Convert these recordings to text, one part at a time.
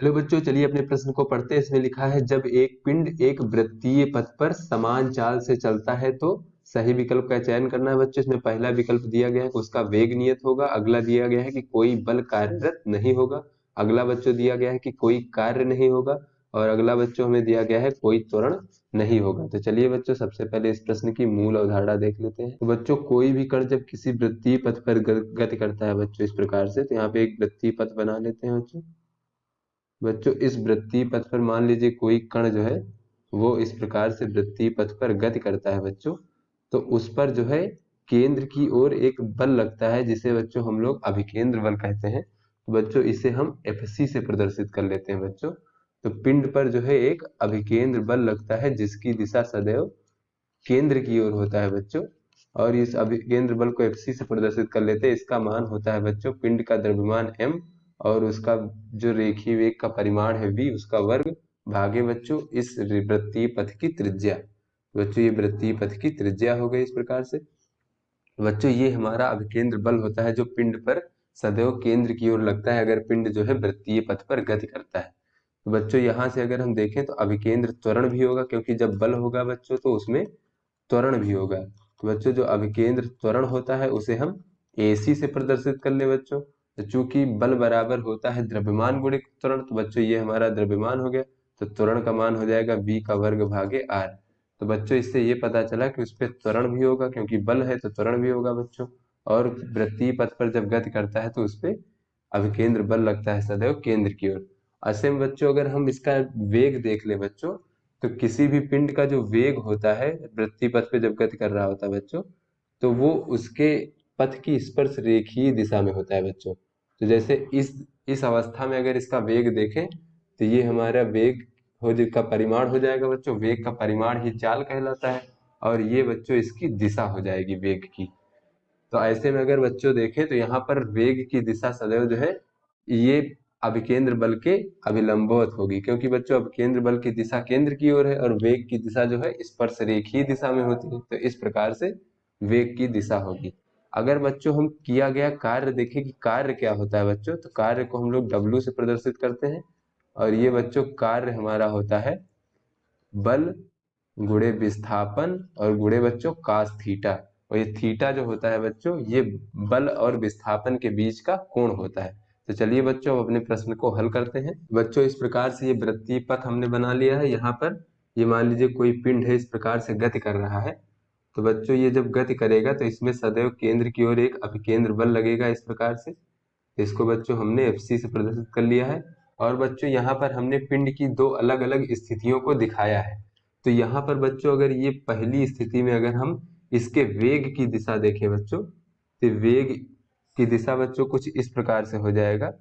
Hello बच्चों, चलिए अपने प्रश्न को पढ़ते हैं। इसमें लिखा है जब एक पिंड एक वृत्तीय पथ पर समान चाल से चलता है तो सही विकल्प का चयन करना है। बच्चों इसमें पहला विकल्प दिया गया है कि उसका वेग नियत होगा। अगला दिया गया है कि कोई बल कार्यरत नहीं होगा। अगला बच्चों दिया गया है कि कोई कार्य नहीं होगा। और अगला बच्चों हमें दिया गया है कोई त्वरण नहीं होगा। तो चलिए बच्चों सबसे पहले इस प्रश्न की मूल अवधारणा देख लेते हैं। तो बच्चों कोई भी कण जब किसी वृत्तीय पथ पर गति करता है बच्चों इस प्रकार से, तो यहाँ पे एक वृत्तीय पथ बना लेते हैं बच्चों। बच्चों इस वृत्तीय पथ पर मान लीजिए कोई कण जो है वो इस प्रकार से वृत्तीय पथ पर गति करता है बच्चों, तो उस पर जो है केंद्र की ओर एक बल लगता है जिसे बच्चों हम लोग अभिकेंद्र बल कहते हैं। तो बच्चों इसे हम Fc से प्रदर्शित कर लेते हैं बच्चों। तो पिंड पर जो है एक अभिकेंद्र बल लगता है जिसकी दिशा सदैव केंद्र की ओर होता है बच्चों। और इस अभिकेंद्र बल को Fc से प्रदर्शित कर लेते हैं। इसका मान होता है बच्चों पिंड का द्रव्यमान m और उसका जो रेखीय वेग का परिमाण है v, उसका वर्ग भागे बच्चों इस वृत्तीय पथ की त्रिज्या। बच्चों ये वृत्तीय पथ की त्रिज्या हो गई इस प्रकार से। बच्चों ये हमारा अभिकेंद्र बल होता है जो पिंड पर सदैव केंद्र की ओर लगता है अगर पिंड जो है वृत्तीय पथ पर गति करता है। तो बच्चों यहाँ से अगर हम देखें तो अभिकेंद्र त्वरण भी होगा, क्योंकि जब बल होगा बच्चों तो उसमें त्वरण भी होगा। तो बच्चों जो अभिकेंद्र त्वरण होता है उसे हम AC से प्रदर्शित कर ले बच्चों। तो चूंकि बल बराबर होता है द्रव्यमान गुणित त्वरण, तो बच्चों ये हमारा द्रव्यमान हो गया। तो त्वरण का मान हो जाएगा v का वर्ग भागे r। तो बच्चों इससे ये पता चला कि उस पर त्वरण भी होगा, क्योंकि बल है तो त्वरण भी होगा बच्चों। और वृत्तीय पथ पर जब गति करता है तो उस पर अभिकेंद्र बल लगता है सदैव केंद्र की ओर। ऐसे में बच्चों अगर हम इसका वेग देख ले बच्चों, तो किसी भी पिंड का जो वेग होता है वृत्तीय पथ पे जब गति कर रहा होता है बच्चों, तो वो उसके पथ की स्पर्श रेखीय दिशा में होता है बच्चों। तो जैसे इस अवस्था में अगर इसका वेग देखें तो ये हमारा वेग का परिमाण हो जाएगा बच्चों। वेग का परिमाण ही चाल कहलाता है और ये बच्चों इसकी दिशा हो जाएगी वेग की। तो ऐसे में अगर बच्चों देखें तो यहाँ पर वेग की दिशा सदैव जो है ये अभिकेंद्र बल के अभिलंबवत होगी, क्योंकि बच्चों अभिकेंद्र बल की दिशा केंद्र की ओर है और वेग की दिशा जो है स्पर्श रेखीय दिशा में होती है। तो इस प्रकार से वेग की दिशा होगी। अगर बच्चों हम किया गया कार्य देखें कि कार्य क्या होता है बच्चों, तो कार्य को हम लोग W से प्रदर्शित करते हैं। और ये बच्चों कार्य हमारा होता है बल गुणे विस्थापन और गुणे बच्चों कास थीटा। और ये थीटा जो होता है बच्चों ये बल और विस्थापन के बीच का कोण होता है। तो चलिए बच्चों अब अपने प्रश्न को हल करते हैं। बच्चों इस प्रकार से ये वृत्तीय पथ हमने बना लिया है। यहाँ पर ये मान लीजिए कोई पिंड है इस प्रकार से गति कर रहा है। तो बच्चों ये जब गति करेगा तो इसमें सदैव केंद्र की ओर एक अभिकेंद्र बल लगेगा इस प्रकार से। इसको बच्चों हमने Fc से प्रदर्शित कर लिया है। और बच्चों यहाँ पर हमने पिंड की दो अलग अलग स्थितियों को दिखाया है। तो यहाँ पर बच्चों अगर ये पहली स्थिति में अगर हम इसके वेग की दिशा देखें बच्चों, तो वेग की दिशा बच्चों कुछ इस प्रकार से हो जाएगा।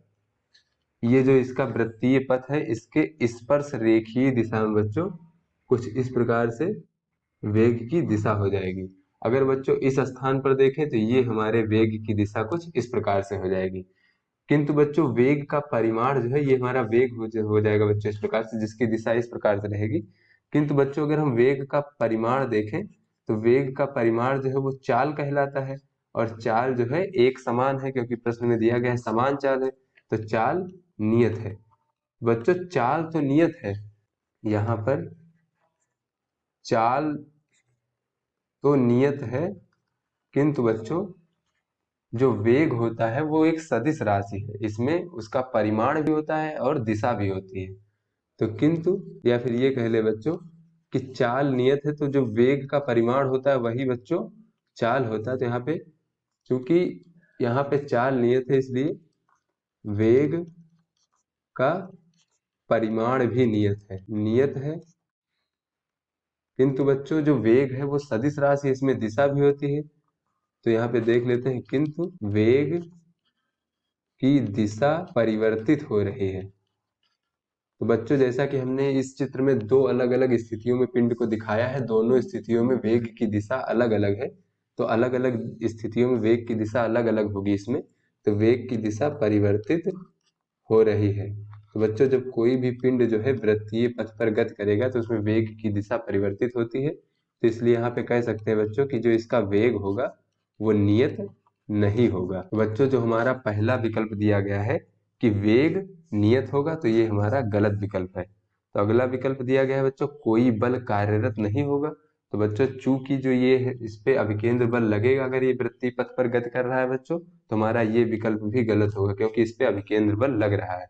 ये जो इसका वृत्तीय पथ है इसके स्पर्श रेखीय दिशा में बच्चों कुछ इस प्रकार से वेग की दिशा हो जाएगी। अगर बच्चों इस स्थान पर देखें तो ये हमारे वेग की दिशा कुछ इस प्रकार से हो जाएगी। किंतु बच्चों वेग का परिमाण जो है ये हमारा वेग हो जाएगा बच्चों इस प्रकार से, जिसकी दिशा इस प्रकार से रहेगी। किंतु बच्चों अगर हम वेग का परिमाण देखें तो वेग का परिमाण जो है वो चाल कहलाता है। और चाल जो है एक समान है, क्योंकि प्रश्न में दिया गया है समान चाल है। तो चाल नियत है बच्चों। चाल तो नियत है, यहाँ पर चाल तो नियत है, किंतु बच्चों जो वेग होता है वो एक सदिश राशि है। इसमें उसका परिमाण भी होता है और दिशा भी होती है। तो किंतु या फिर ये कह ले बच्चों कि चाल नियत है, तो जो वेग का परिमाण होता है वही बच्चों चाल होता है। तो यहाँ पे क्योंकि यहाँ पे चाल नियत है इसलिए वेग का परिमाण भी नियत है। किंतु बच्चों जो वेग है वो सदिश राशि है, इसमें दिशा भी होती है। तो यहाँ पे देख लेते हैं किंतु वेग की दिशा परिवर्तित हो रही है। तो बच्चों जैसा कि हमने इस चित्र में दो अलग अलग स्थितियों में पिंड को दिखाया है, दोनों स्थितियों में वेग की दिशा अलग अलग है। तो अलग अलग स्थितियों में वेग की दिशा अलग अलग होगी इसमें। तो वेग की दिशा परिवर्तित हो रही है। तो बच्चों जब कोई भी पिंड जो है वृत्तीय पथ पर गति करेगा तो उसमें वेग की दिशा परिवर्तित होती है। तो इसलिए यहाँ पे कह सकते हैं बच्चों कि जो इसका वेग होगा वो नियत नहीं होगा। तो बच्चों जो हमारा पहला विकल्प दिया गया है कि वेग नियत होगा, तो ये हमारा गलत विकल्प है। तो अगला विकल्प दिया गया है बच्चों, कोई बल कार्यरत नहीं होगा। तो बच्चों चूंकि जो ये है, इस पे अभिकेंद्र बल लगेगा अगर ये वृत्तीय पथ पर गति कर रहा है बच्चों, तो हमारा ये विकल्प भी गलत होगा, क्योंकि इस पे अभिकेंद्र बल लग रहा है।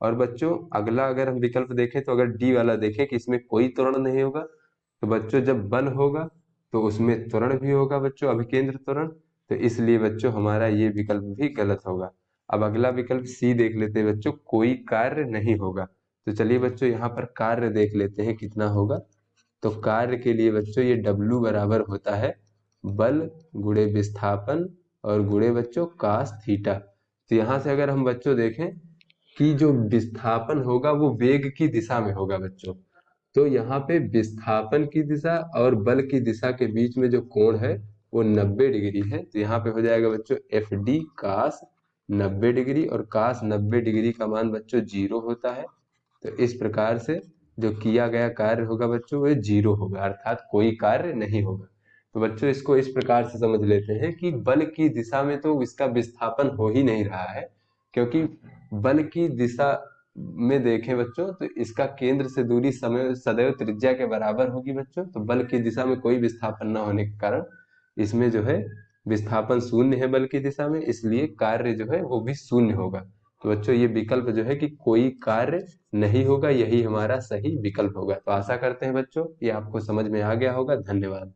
और बच्चों अगला अगर हम विकल्प देखें, तो अगर डी वाला देखें कि इसमें कोई त्वरण नहीं होगा, तो बच्चों जब बल होगा तो उसमें त्वरण भी होगा बच्चों, अभिकेंद्र त्वरण। तो इसलिए बच्चों हमारा ये विकल्प भी गलत होगा। अब अगला विकल्प सी देख लेते हैं बच्चों, कोई कार्य नहीं होगा। तो चलिए बच्चों यहाँ पर कार्य देख लेते हैं कितना होगा। तो कार्य के लिए बच्चों ये W बराबर होता है बल गुणे विस्थापन और गुणे बच्चों कास थीटा। तो यहाँ से अगर हम बच्चों देखें कि जो विस्थापन होगा वो वेग की दिशा में होगा बच्चों, तो यहाँ पे विस्थापन की दिशा और बल की दिशा के बीच में जो कोण है वो 90 डिग्री है। तो यहाँ पे हो जाएगा बच्चों एफ डी कास 90 डिग्री, और कास 90 डिग्री का मान बच्चों 0 होता है। तो इस प्रकार से जो किया गया कार्य होगा बच्चों वो 0 होगा, अर्थात कोई कार्य नहीं होगा। तो बच्चों इसको इस प्रकार से समझ लेते हैं कि बल की दिशा में तो इसका विस्थापन हो ही नहीं रहा है, क्योंकि बल की दिशा में देखें बच्चों तो इसका केंद्र से दूरी समय सदैव त्रिज्या के बराबर होगी बच्चों। तो बल की दिशा में कोई विस्थापन न होने के कारण इसमें जो है विस्थापन शून्य है बल की दिशा में, इसलिए कार्य जो है वो भी शून्य होगा। तो बच्चों ये विकल्प जो है कि कोई कार्य नहीं होगा, यही हमारा सही विकल्प होगा। तो आशा करते हैं बच्चों ये आपको समझ में आ गया होगा। धन्यवाद।